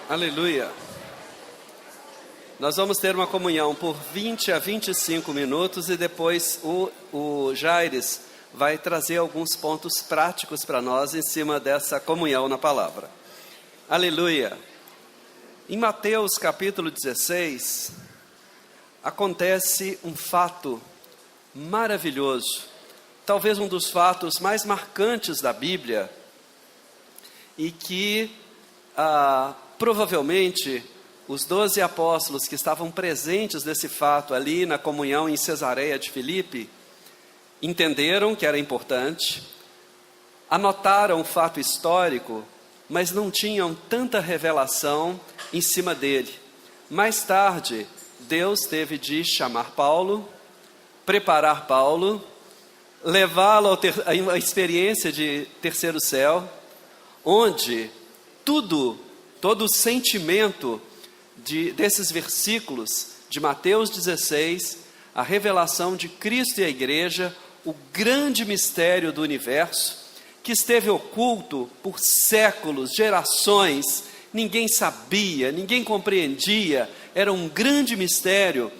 Aleluia. Nós vamos ter uma comunhão por 20 a 25 minutos e depois o Jaires vai trazer alguns pontos práticos para nós em cima dessa comunhão na palavra. Aleluia. Em Mateus capítulo 16, acontece um fato maravilhoso, talvez um dos fatos mais marcantes da Bíblia e que provavelmente os 12 apóstolos que estavam presentes nesse fato ali na comunhão em Cesareia de Filipe entenderam que era importante, anotaram o fato histórico, mas não tinham tanta revelação em cima dele. Mais tarde, Deus teve de chamar Paulo, preparar Paulo, levá-lo à experiência de terceiro céu, onde todo o sentimento desses versículos de Mateus 16, a revelação de Cristo e a igreja, o grande mistério do universo, que esteve oculto por séculos, gerações, ninguém sabia, ninguém compreendia, era um grande mistério,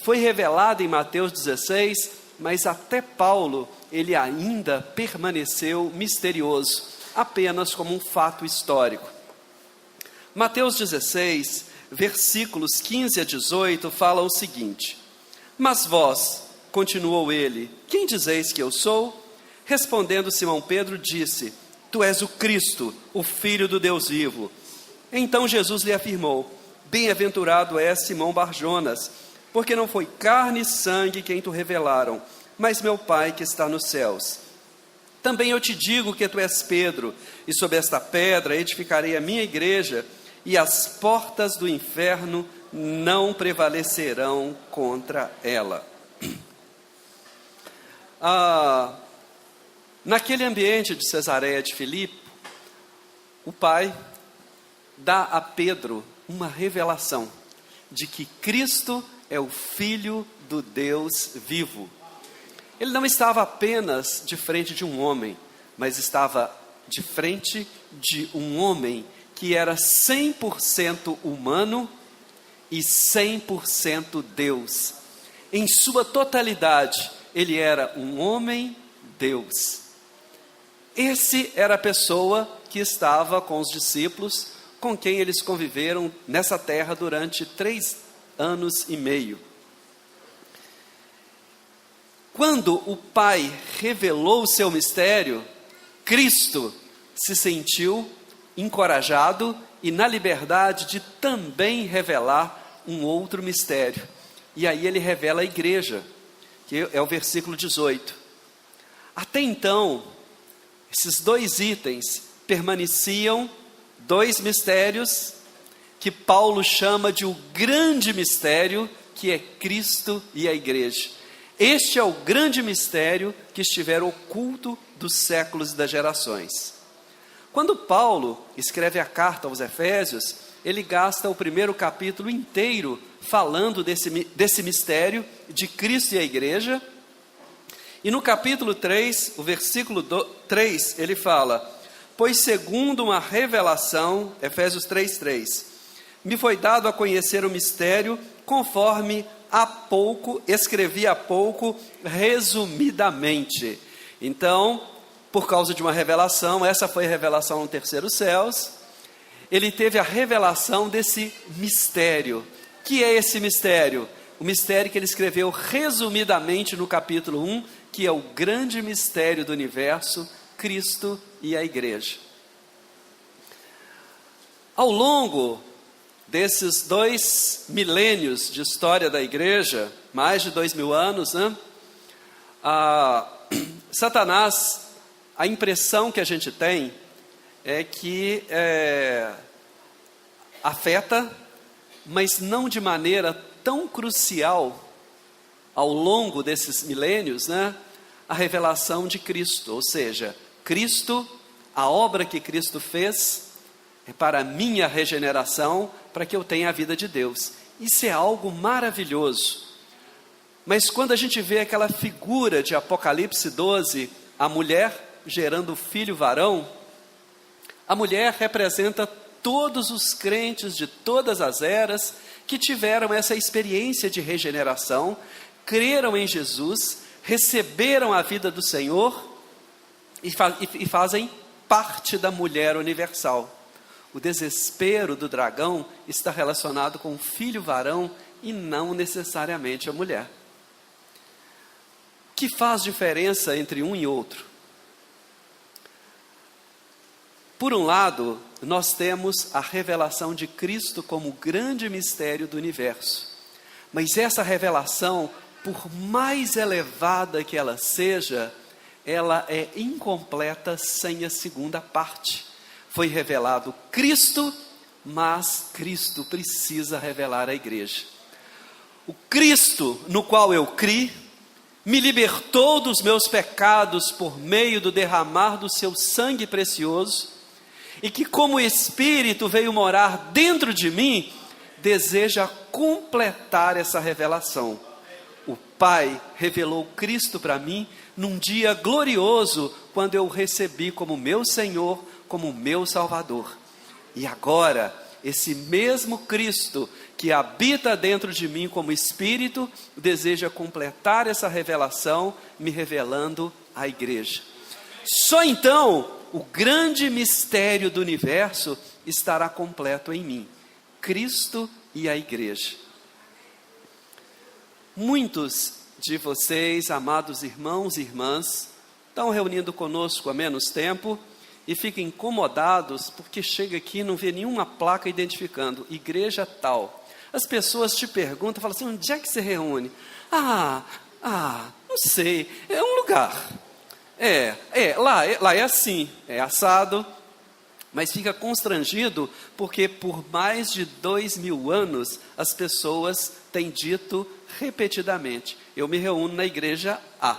foi revelado em Mateus 16, mas até Paulo, ele ainda permaneceu misterioso, apenas como um fato histórico. Mateus 16, versículos 15 a 18, fala o seguinte: Mas vós, continuou ele, quem dizeis que eu sou? Respondendo Simão Pedro, disse: Tu és o Cristo, o Filho do Deus vivo. Então Jesus lhe afirmou: Bem-aventurado és Simão Barjonas, porque não foi carne e sangue quem te revelaram, mas meu Pai que está nos céus. Também eu te digo que tu és Pedro, e sobre esta pedra edificarei a minha igreja, e as portas do inferno não prevalecerão contra ela. Naquele ambiente de Cesareia de Filipe, o Pai dá a Pedro uma revelação de que Cristo é o Filho do Deus vivo. Ele não estava apenas de frente de um homem, mas estava de frente de um homem que era 100% humano e 100% Deus. Em sua totalidade, ele era um homem-Deus. Esse era a pessoa que estava com os discípulos, com quem eles conviveram nessa terra durante 3 anos e meio. Quando o Pai revelou o seu mistério, Cristo se sentiu encorajado e na liberdade de também revelar um outro mistério. E aí ele revela a igreja, que é o versículo 18. Até então, esses 2 itens permaneciam 2 mistérios que Paulo chama de o grande mistério, que é Cristo e a igreja. Este é o grande mistério que estiver oculto dos séculos e das gerações. Quando Paulo escreve a carta aos Efésios, ele gasta o primeiro capítulo inteiro falando desse mistério de Cristo e a igreja. E no capítulo 3, o versículo 3, ele fala: Pois segundo uma revelação, Efésios 3:3, me foi dado a conhecer o mistério, conforme escrevi há pouco, resumidamente. Então, por causa de uma revelação, essa foi a revelação no terceiro céus, ele teve a revelação desse mistério. Que é esse mistério? O mistério que ele escreveu resumidamente no capítulo 1, que é o grande mistério do universo, Cristo e a igreja. Ao longo desses 2 milênios de história da igreja, mais de 2000 anos, Satanás, a impressão que a gente tem é que afeta, mas não de maneira tão crucial ao longo desses milênios, a revelação de Cristo. Ou seja, Cristo, a obra que Cristo fez é para a minha regeneração, para que eu tenha a vida de Deus. Isso é algo maravilhoso. Mas quando a gente vê aquela figura de Apocalipse 12, a mulher gerando o filho varão, a mulher representa todos os crentes de todas as eras que tiveram essa experiência de regeneração, creram em Jesus, receberam a vida do Senhor e fazem parte da mulher universal. O desespero do dragão está relacionado com o filho varão e não necessariamente a mulher. O que faz diferença entre um e outro? Por um lado, nós temos a revelação de Cristo como o grande mistério do universo. Mas essa revelação, por mais elevada que ela seja, ela é incompleta sem a segunda parte. Foi revelado Cristo, mas Cristo precisa revelar a igreja. O Cristo no qual eu criei, me libertou dos meus pecados por meio do derramar do seu sangue precioso, e que como Espírito veio morar dentro de mim, deseja completar essa revelação. O Pai revelou Cristo para mim num dia glorioso, quando eu o recebi como meu Senhor, como meu Salvador. E agora, esse mesmo Cristo que habita dentro de mim como Espírito, deseja completar essa revelação, me revelando a igreja. Só então, o grande mistério do universo estará completo em mim, Cristo e a igreja. Muitos de vocês, amados irmãos e irmãs, estão reunindo conosco há menos tempo e ficam incomodados porque chega aqui e não vê nenhuma placa identificando igreja tal. As pessoas te perguntam, falam assim, onde é que se reúne? Não sei, é um lugar. Lá é assim, é assado, mas fica constrangido porque por mais de 2000 anos as pessoas têm dito repetidamente, eu me reúno na igreja A.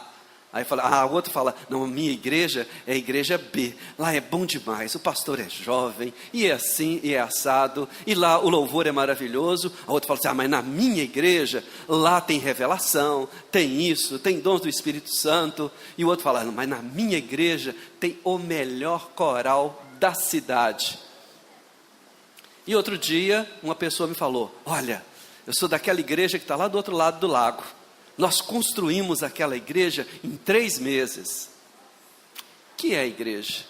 Aí fala, o outro fala, não, a minha igreja é a igreja B, lá é bom demais, o pastor é jovem, e é assim, e é assado, e lá o louvor é maravilhoso. A outra fala assim, mas na minha igreja, lá tem revelação, tem isso, tem dons do Espírito Santo. E o outro fala, não, mas na minha igreja tem o melhor coral da cidade. E outro dia, uma pessoa me falou, olha, eu sou daquela igreja que está lá do outro lado do lago. Nós construímos aquela igreja em 3 meses. O que é a igreja?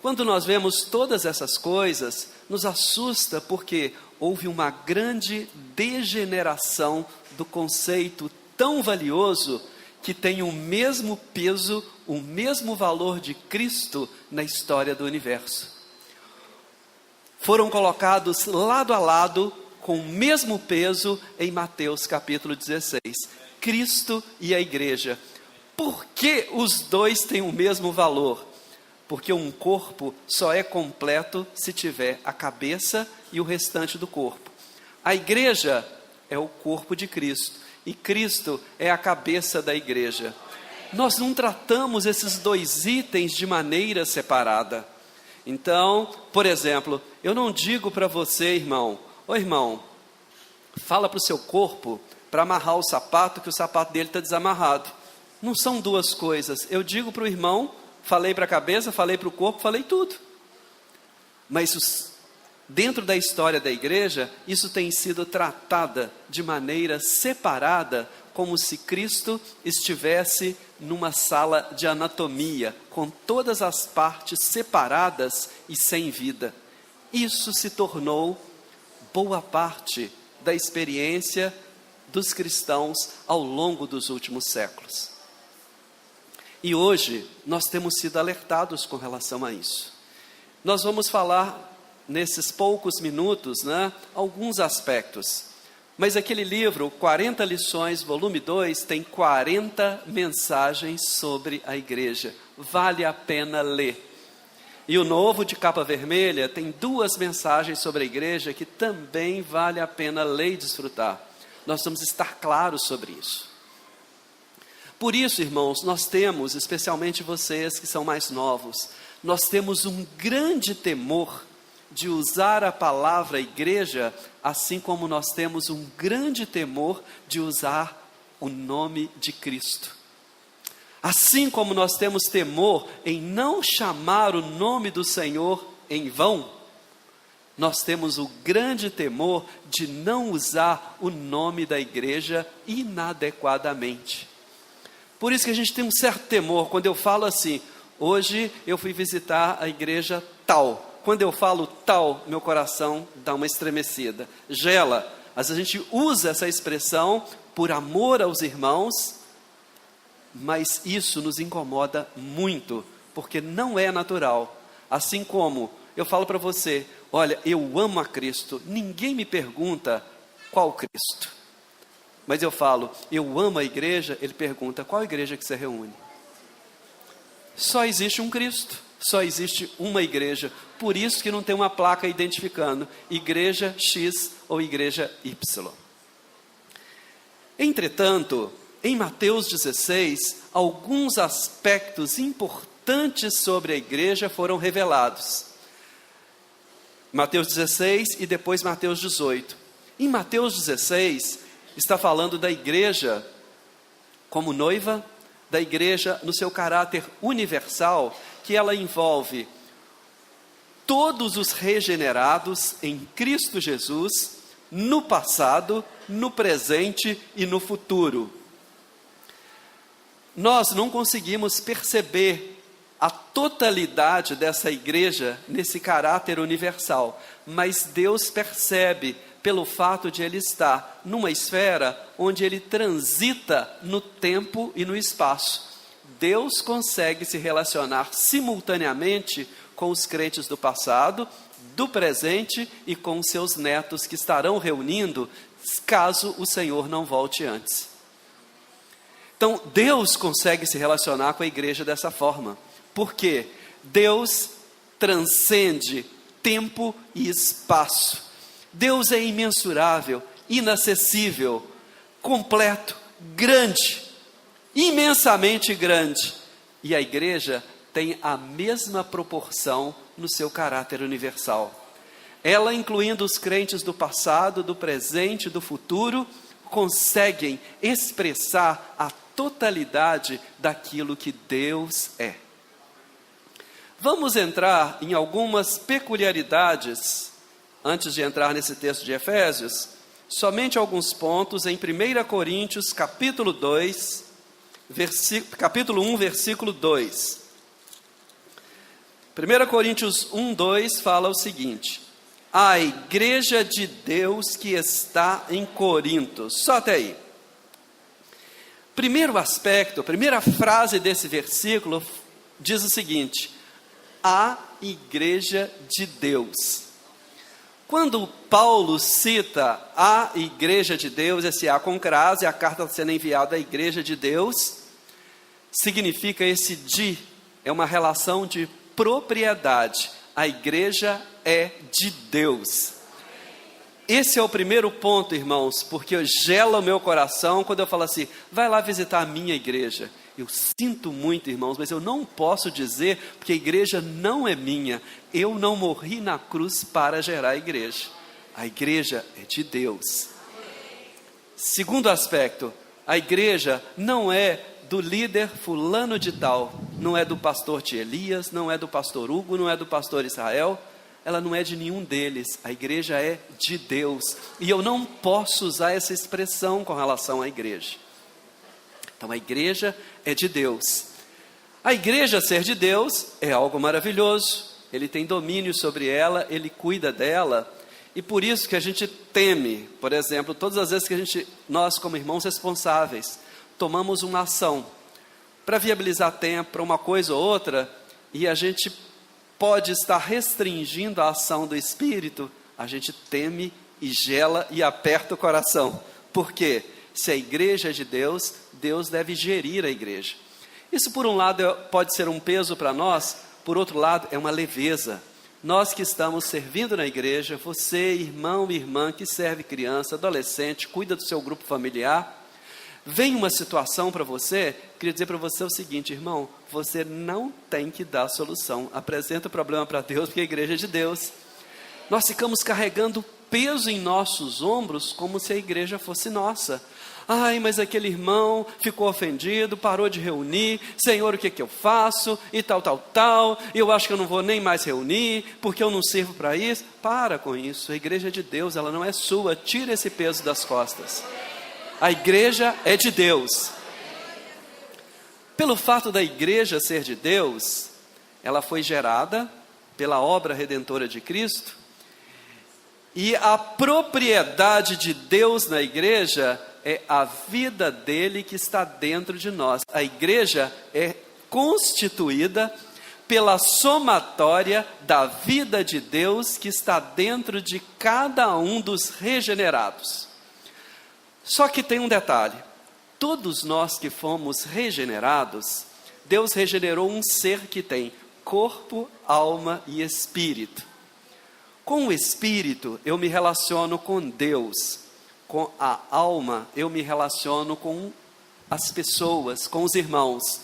Quando nós vemos todas essas coisas, nos assusta porque houve uma grande degeneração do conceito tão valioso que tem o mesmo peso, o mesmo valor de Cristo na história do universo. Foram colocados lado a lado com o mesmo peso em Mateus capítulo 16, Cristo e a igreja. Por que os dois têm o mesmo valor? Porque um corpo só é completo se tiver a cabeça e o restante do corpo. A igreja é o corpo de Cristo e Cristo é a cabeça da igreja. Nós não tratamos esses 2 itens de maneira separada. Então, por exemplo, eu não digo para você, irmão, irmão, fala para o seu corpo para amarrar o sapato, que o sapato dele está desamarrado. Não são 2 coisas. Eu digo para o irmão, falei para a cabeça, falei para o corpo, falei tudo. Mas dentro da história da igreja, isso tem sido tratada de maneira separada, como se Cristo estivesse numa sala de anatomia, com todas as partes separadas e sem vida. Isso se tornou boa parte da experiência dos cristãos ao longo dos últimos séculos. E hoje nós temos sido alertados com relação a isso. Nós vamos falar nesses poucos minutos, alguns aspectos. Mas aquele livro, 40 lições, volume 2, tem 40 mensagens sobre a igreja. Vale a pena ler. E o novo de capa vermelha tem 2 mensagens sobre a igreja que também vale a pena ler e desfrutar. Nós vamos estar claros sobre isso. Por isso, irmãos, nós temos, especialmente vocês que são mais novos, nós temos um grande temor de usar a palavra igreja, assim como nós temos um grande temor de usar o nome de Cristo. Assim como nós temos temor em não chamar o nome do Senhor em vão, nós temos o grande temor de não usar o nome da igreja inadequadamente. Por isso que a gente tem um certo temor quando eu falo assim: hoje eu fui visitar a igreja tal. Quando eu falo tal, meu coração dá uma estremecida, gela. Às vezes a gente usa essa expressão por amor aos irmãos, mas isso nos incomoda muito, porque não é natural. Assim como eu falo para você: olha, eu amo a Cristo, ninguém me pergunta qual Cristo. Mas eu falo, eu amo a igreja, ele pergunta, qual igreja que você reúne? Só existe um Cristo, só existe uma igreja. Por isso que não tem uma placa identificando igreja X ou igreja Y. Entretanto, em Mateus 16, alguns aspectos importantes sobre a igreja foram revelados. Mateus 16 e depois Mateus 18. Em Mateus 16, está falando da igreja como noiva, da igreja no seu caráter universal, que ela envolve todos os regenerados em Cristo Jesus, no passado, no presente e no futuro. Nós não conseguimos perceber a totalidade dessa igreja nesse caráter universal, mas Deus percebe pelo fato de ele estar numa esfera onde ele transita no tempo e no espaço. Deus consegue se relacionar simultaneamente com os crentes do passado, do presente e com os seus netos que estarão reunindo, caso o Senhor não volte antes. Então, Deus consegue se relacionar com a igreja dessa forma, porque Deus transcende tempo e espaço. Deus é imensurável, inacessível, completo, grande, imensamente grande. E a igreja tem a mesma proporção no seu caráter universal. Ela, incluindo os crentes do passado, do presente e do futuro, conseguem expressar a totalidade daquilo que Deus é. Vamos entrar em algumas peculiaridades, antes de entrar nesse texto de Efésios, somente alguns pontos em 1 Coríntios, capítulo 1, versículo 2. 1 Coríntios 1, 2 fala o seguinte: a igreja de Deus que está em Corinto. Só até aí. Primeiro aspecto, a primeira frase desse versículo diz o seguinte: a igreja de Deus. Quando Paulo cita a igreja de Deus, esse A com crase, a carta está sendo enviada à igreja de Deus, significa esse de, é uma relação de propriedade. A igreja é de Deus. Esse é o primeiro ponto, irmãos, porque gela o meu coração quando eu falo assim: vai lá visitar a minha igreja. Eu sinto muito, irmãos, mas eu não posso dizer, porque a igreja não é minha. Eu não morri na cruz para gerar a igreja. A igreja é de Deus. Segundo aspecto, a igreja não é do líder fulano de tal, não é do pastor Tia Elias, não é do pastor Hugo, não é do pastor Israel, ela não é de nenhum deles. A igreja é de Deus, e eu não posso usar essa expressão com relação à igreja. Então a igreja é de Deus. A igreja ser de Deus é algo maravilhoso, ele tem domínio sobre ela, ele cuida dela, e por isso que a gente teme, por exemplo, todas as vezes que nós como irmãos responsáveis, tomamos uma ação para viabilizar tempo para uma coisa ou outra, e a gente pode estar restringindo a ação do Espírito, a gente teme e gela e aperta o coração. Por quê? Se a igreja é de Deus, Deus deve gerir a igreja. Isso por um lado pode ser um peso para nós, por outro lado é uma leveza. Nós que estamos servindo na igreja, você, irmão e irmã que serve criança, adolescente, cuida do seu grupo familiar, vem uma situação para você, queria dizer para você o seguinte: irmão, você não tem que dar solução, apresenta o problema para Deus, porque a igreja é de Deus. Nós ficamos carregando peso em nossos ombros como se a igreja fosse nossa. Ai, mas aquele irmão ficou ofendido, parou de reunir. Senhor, o que que eu faço? E tal. Eu acho que eu não vou nem mais reunir, porque eu não sirvo para isso. Para com isso. A igreja é de Deus, ela não é sua. Tira esse peso das costas. A igreja é de Deus. Pelo fato da igreja ser de Deus, ela foi gerada pela obra redentora de Cristo. E a propriedade de Deus na igreja é a vida dele que está dentro de nós. A igreja é constituída pela somatória da vida de Deus que está dentro de cada um dos regenerados. Só que tem um detalhe: todos nós que fomos regenerados, Deus regenerou um ser que tem corpo, alma e espírito. Com o espírito eu me relaciono com Deus, com a alma eu me relaciono com as pessoas, com os irmãos,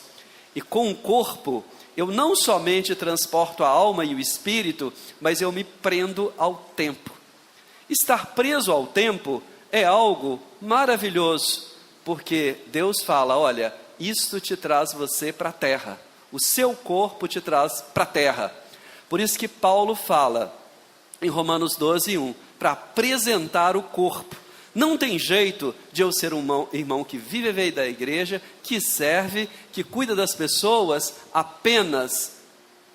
e com o corpo eu não somente transporto a alma e o espírito, mas eu me prendo ao tempo. Estar preso ao tempo é algo maravilhoso, porque Deus fala: olha, isto te traz você para a terra, o seu corpo te traz para a terra. Por isso que Paulo fala em Romanos 12:1, para apresentar o corpo. Não tem jeito de eu ser um irmão que vive a vida da igreja, que serve, que cuida das pessoas apenas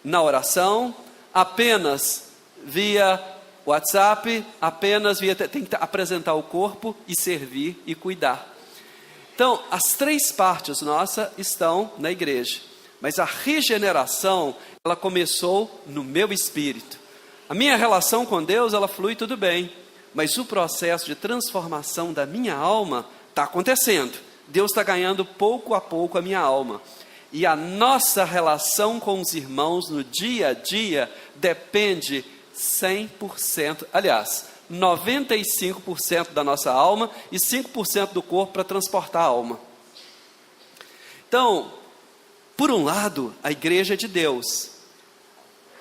na oração, apenas via WhatsApp, apenas via... Tem que apresentar o corpo e servir e cuidar. Então, as três partes nossas estão na igreja, mas a regeneração, ela começou no meu espírito. A minha relação com Deus, ela flui tudo bem, mas o processo de transformação da minha alma está acontecendo. Deus está ganhando pouco a pouco a minha alma. E a nossa relação com os irmãos no dia a dia depende 100%, aliás, 95% da nossa alma e 5% do corpo para transportar a alma. Então, por um lado, a igreja é de Deus.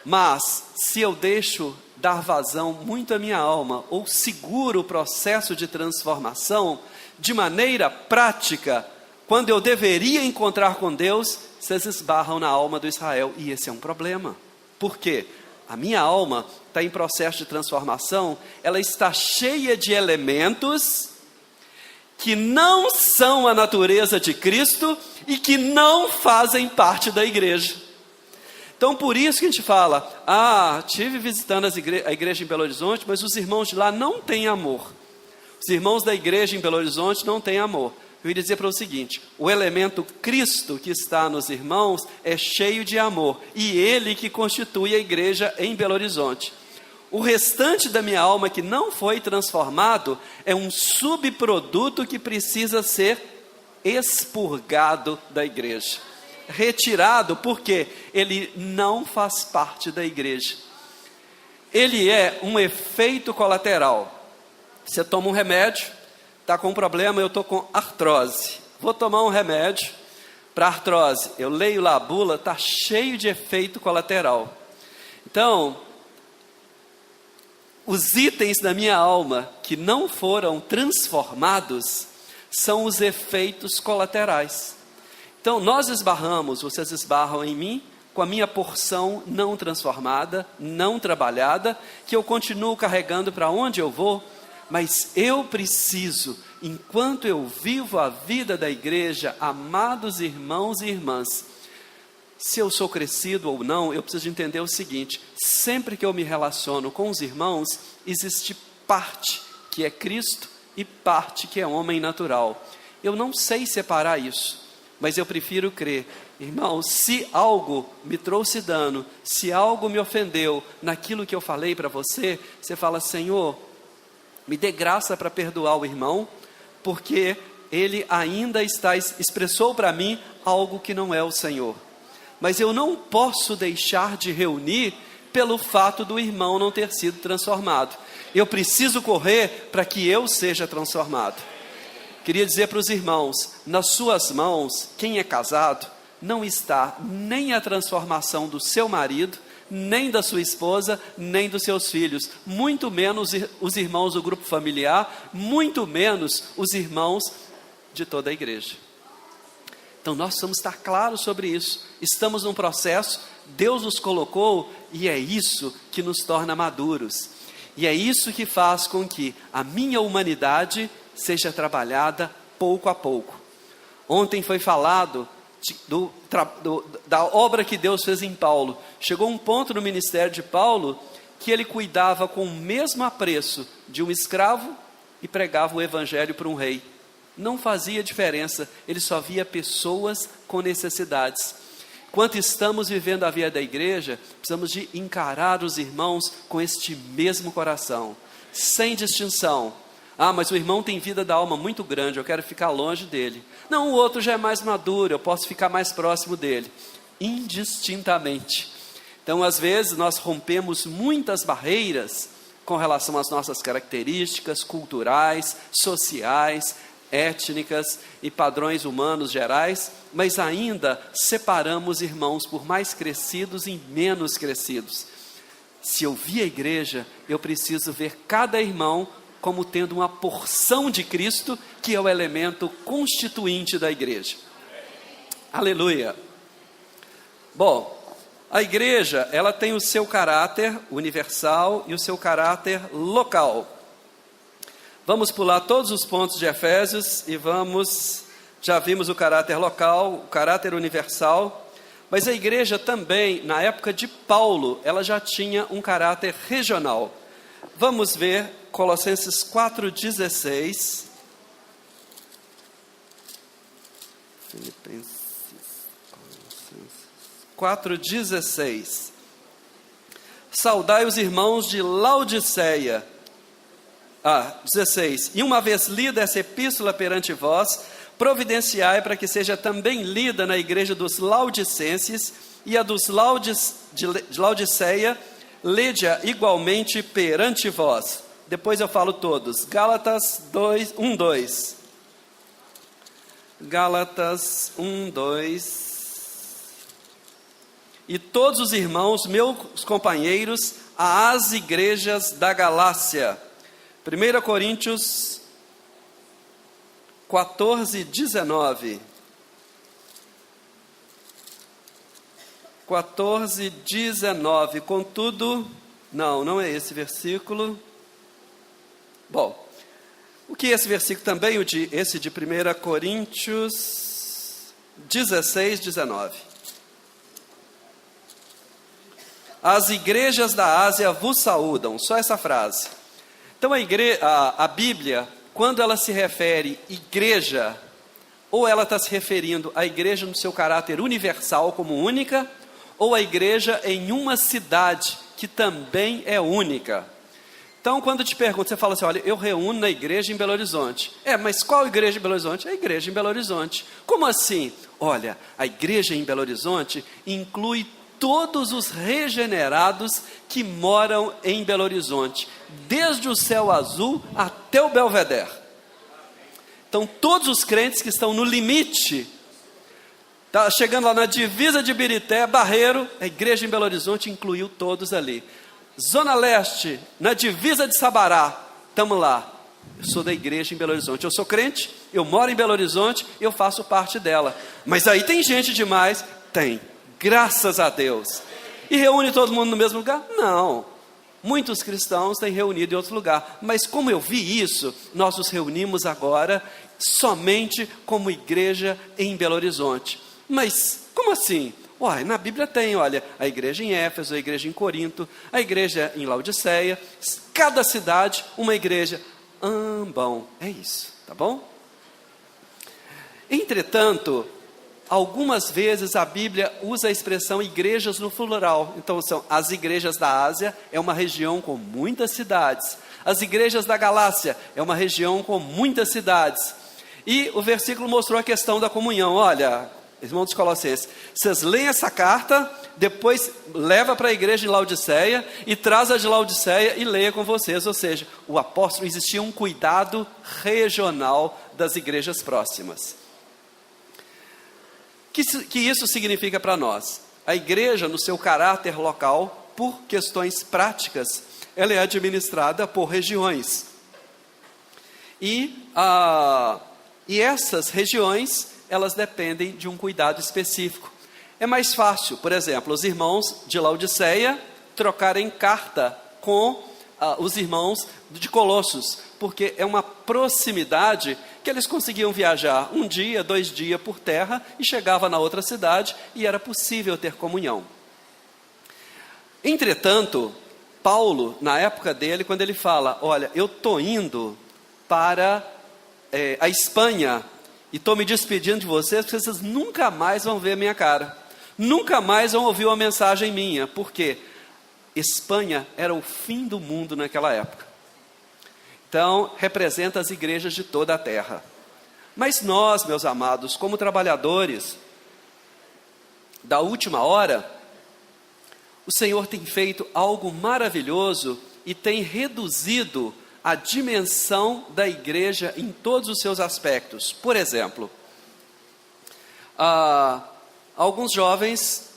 Mas, se eu deixo dar vazão muito à minha alma, ou seguro o processo de transformação, de maneira prática, quando eu deveria encontrar com Deus, vocês esbarram na alma do Israel, e esse é um problema. Por quê? A minha alma está em processo de transformação, ela está cheia de elementos que não são a natureza de Cristo e que não fazem parte da igreja. Então, por isso que a gente fala: estive visitando a igreja em Belo Horizonte, mas os irmãos de lá não têm amor. Os irmãos da igreja em Belo Horizonte não têm amor. Eu ia dizer para o seguinte: o elemento Cristo que está nos irmãos é cheio de amor, e ele que constitui a igreja em Belo Horizonte. O restante da minha alma que não foi transformado é um subproduto que precisa ser expurgado da igreja. Retirado, porque ele não faz parte da igreja. Ele é um efeito colateral. Você toma um remédio, está com um problema, eu estou com artrose, vou tomar um remédio para artrose, eu leio lá a bula, está cheio de efeito colateral. Então, os itens da minha alma que não foram transformados são os efeitos colaterais. Então, nós esbarramos, vocês esbarram em mim, com a minha porção não transformada, não trabalhada, que eu continuo carregando para onde eu vou, mas eu preciso, enquanto eu vivo a vida da igreja, amados irmãos e irmãs, se eu sou crescido ou não, eu preciso entender o seguinte: sempre que eu me relaciono com os irmãos, existe parte que é Cristo e parte que é homem natural. Eu não sei separar isso, mas eu prefiro crer. Irmão, se algo me trouxe dano, se algo me ofendeu naquilo que eu falei para você, você fala: Senhor, me dê graça para perdoar o irmão, porque ele ainda expressou para mim algo que não é o Senhor. Mas eu não posso deixar de reunir pelo fato do irmão não ter sido transformado. Eu preciso correr para que eu seja transformado. Queria dizer para os irmãos: nas suas mãos, quem é casado, não está nem a transformação do seu marido, nem da sua esposa, nem dos seus filhos, muito menos os irmãos do grupo familiar, muito menos os irmãos de toda a igreja. Então nós precisamos estar claros sobre isso. Estamos num processo, Deus nos colocou e é isso que nos torna maduros. E é isso que faz com que a minha humanidade seja trabalhada pouco a pouco. Ontem foi falado da obra que Deus fez em Paulo. Chegou um ponto no ministério de Paulo que ele cuidava com o mesmo apreço de um escravo e pregava o evangelho para um rei. Não fazia diferença, ele só via pessoas com necessidades. Enquanto estamos vivendo a vida da igreja, precisamos de encarar os irmãos com este mesmo coração, sem distinção. Ah, mas o irmão tem vida da alma muito grande, eu quero ficar longe dele. Não, o outro já é mais maduro, eu posso ficar mais próximo dele. Indistintamente. Então, às vezes, nós rompemos muitas barreiras com relação às nossas características culturais, sociais, étnicas e padrões humanos gerais, mas ainda separamos irmãos por mais crescidos e menos crescidos. Se eu vi a igreja, eu preciso ver cada irmão como tendo uma porção de Cristo, que é o elemento constituinte da igreja. Aleluia! Bom, a igreja, ela tem o seu caráter universal e o seu caráter local. Vamos pular todos os pontos de Efésios e já vimos o caráter local, o caráter universal, mas a igreja também, na época de Paulo, ela já tinha um caráter regional. Vamos ver Colossenses 4,16. Filipenses 4,16. Saudai os irmãos de Laodiceia. 16. E uma vez lida essa epístola perante vós, providenciai para que seja também lida na igreja dos Laodicenses, e a dos de Laodiceia, lede-a igualmente perante vós. Depois eu falo todos. Gálatas 2. Gálatas 2. E todos os irmãos, meus companheiros, às igrejas da Galácia. 1 Coríntios 14:19. 14:19. Contudo, não é esse versículo. Bom, o que é esse versículo também? Esse de 1 Coríntios 16:19. As igrejas da Ásia vos saúdam. Só essa frase. Então a Bíblia, quando ela se refere igreja, ou ela está se referindo à igreja no seu caráter universal como única, ou a igreja em uma cidade que também é única. Então, quando te pergunto, você fala assim, olha, eu reúno na igreja em Belo Horizonte. Mas qual igreja em Belo Horizonte? A igreja em Belo Horizonte. Como assim? Olha, a igreja em Belo Horizonte inclui todos os regenerados que moram em Belo Horizonte, desde o Céu Azul até o Belvedere. Então, todos os crentes que estão no limite, tá chegando lá na divisa de Ibirité, Barreiro, a igreja em Belo Horizonte incluiu todos ali. Zona Leste, na divisa de Sabará, estamos lá. Eu sou da igreja em Belo Horizonte, eu sou crente, eu moro em Belo Horizonte, eu faço parte dela. Mas aí tem gente demais? Tem, graças a Deus. E reúne todo mundo no mesmo lugar? Não. Muitos cristãos têm reunido em outro lugar. Mas como eu vi isso, nós nos reunimos agora somente como igreja em Belo Horizonte. Mas como assim? Na Bíblia tem, olha, a igreja em Éfeso, a igreja em Corinto, a igreja em Laodiceia, cada cidade uma igreja. Bom, é isso, tá bom? Entretanto, algumas vezes a Bíblia usa a expressão igrejas no plural. Então são as igrejas da Ásia, é uma região com muitas cidades. As igrejas da Galácia é uma região com muitas cidades. E o versículo mostrou a questão da comunhão. Olha, irmãos dos Colossenses, vocês leem essa carta, depois leva para a igreja de Laodiceia e traz a de Laodiceia e leia com vocês. Ou seja, o apóstolo, existia um cuidado regional das igrejas próximas. Que isso significa para nós? A igreja, no seu caráter local, por questões práticas, ela é administrada por regiões. E E essas regiões, elas dependem de um cuidado específico. É mais fácil, por exemplo, os irmãos de Laodiceia trocarem carta com os irmãos de Colossos, porque é uma proximidade que eles conseguiam viajar 1 dia, 2 dias por terra e chegava na outra cidade e era possível ter comunhão. Entretanto, Paulo, na época dele, quando ele fala, olha, eu estou indo para a Espanha e estou me despedindo de vocês, porque vocês nunca mais vão ver minha cara, nunca mais vão ouvir uma mensagem minha, porque Espanha era o fim do mundo naquela época. Então, representa as igrejas de toda a terra. Mas nós, meus amados, como trabalhadores da última hora, o Senhor tem feito algo maravilhoso e tem reduzido a dimensão da igreja em todos os seus aspectos. Por exemplo, alguns jovens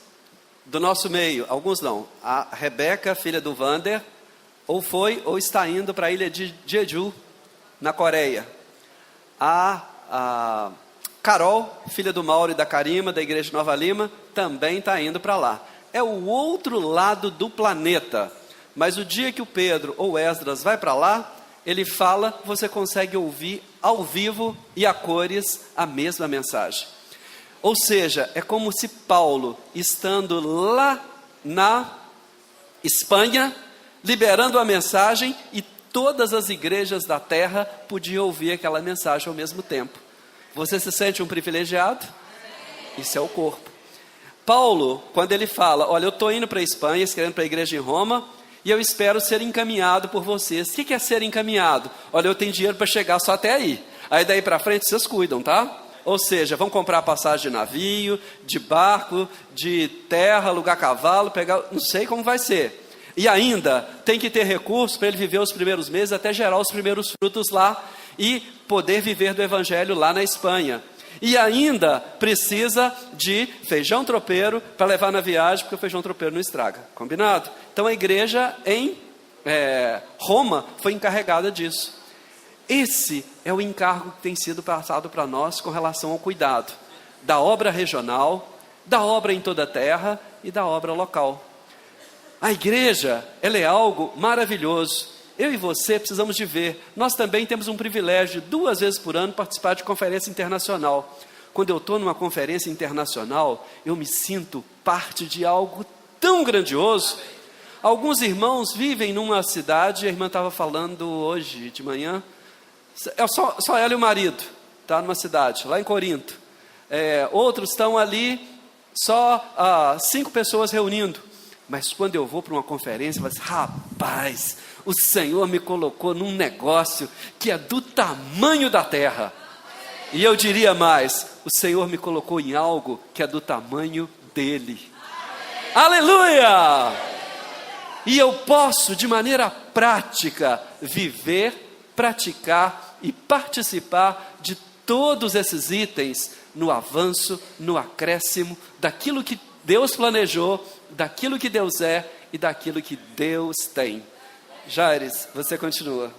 do nosso meio, alguns não, a Rebeca, filha do Vander, ou foi ou está indo para a ilha de Jeju, na Coreia. A Carol, filha do Mauro e da Karima, da igreja de Nova Lima, também está indo para lá. É o outro lado do planeta, mas o dia que o Pedro ou Esdras vai para lá, ele fala, você consegue ouvir ao vivo e a cores a mesma mensagem. Ou seja, é como se Paulo, estando lá na Espanha, liberando a mensagem, e todas as igrejas da terra podiam ouvir aquela mensagem ao mesmo tempo. Você se sente um privilegiado? Isso é o corpo. Paulo, quando ele fala, olha, eu estou indo para a Espanha, escrevendo para a igreja em Roma, e eu espero ser encaminhado por vocês. O que é ser encaminhado? Olha, eu tenho dinheiro para chegar só até aí. Aí daí para frente vocês cuidam, tá? Ou seja, vão comprar passagem de navio, de barco, de terra, alugar cavalo, pegar, não sei como vai ser. E ainda tem que ter recursos para ele viver os primeiros meses, até gerar os primeiros frutos lá e poder viver do evangelho lá na Espanha. E ainda precisa de feijão tropeiro para levar na viagem, porque o feijão tropeiro não estraga, combinado? Então a igreja em Roma foi encarregada disso. Esse é o encargo que tem sido passado para nós com relação ao cuidado da obra regional, da obra em toda a terra e da obra local. A igreja, ela é algo maravilhoso. Eu e você precisamos de ver. Nós também temos um privilégio, 2 vezes por ano, participar de conferência internacional. Quando eu estou numa conferência internacional, eu me sinto parte de algo tão grandioso. Alguns irmãos vivem numa cidade, a irmã estava falando hoje de manhã, só ela e o marido, está numa cidade, lá em Corinto. Outros estão ali, só 5 pessoas reunindo. Mas quando eu vou para uma conferência, eu falo assim, rapaz, o Senhor me colocou num negócio que é do tamanho da terra. E eu diria mais, o Senhor me colocou em algo que é do tamanho dele. Aleluia! E eu posso, de maneira prática, viver, praticar e participar de todos esses itens no avanço, no acréscimo, daquilo que Deus planejou, daquilo que Deus é e daquilo que Deus tem. Jaires, você continua.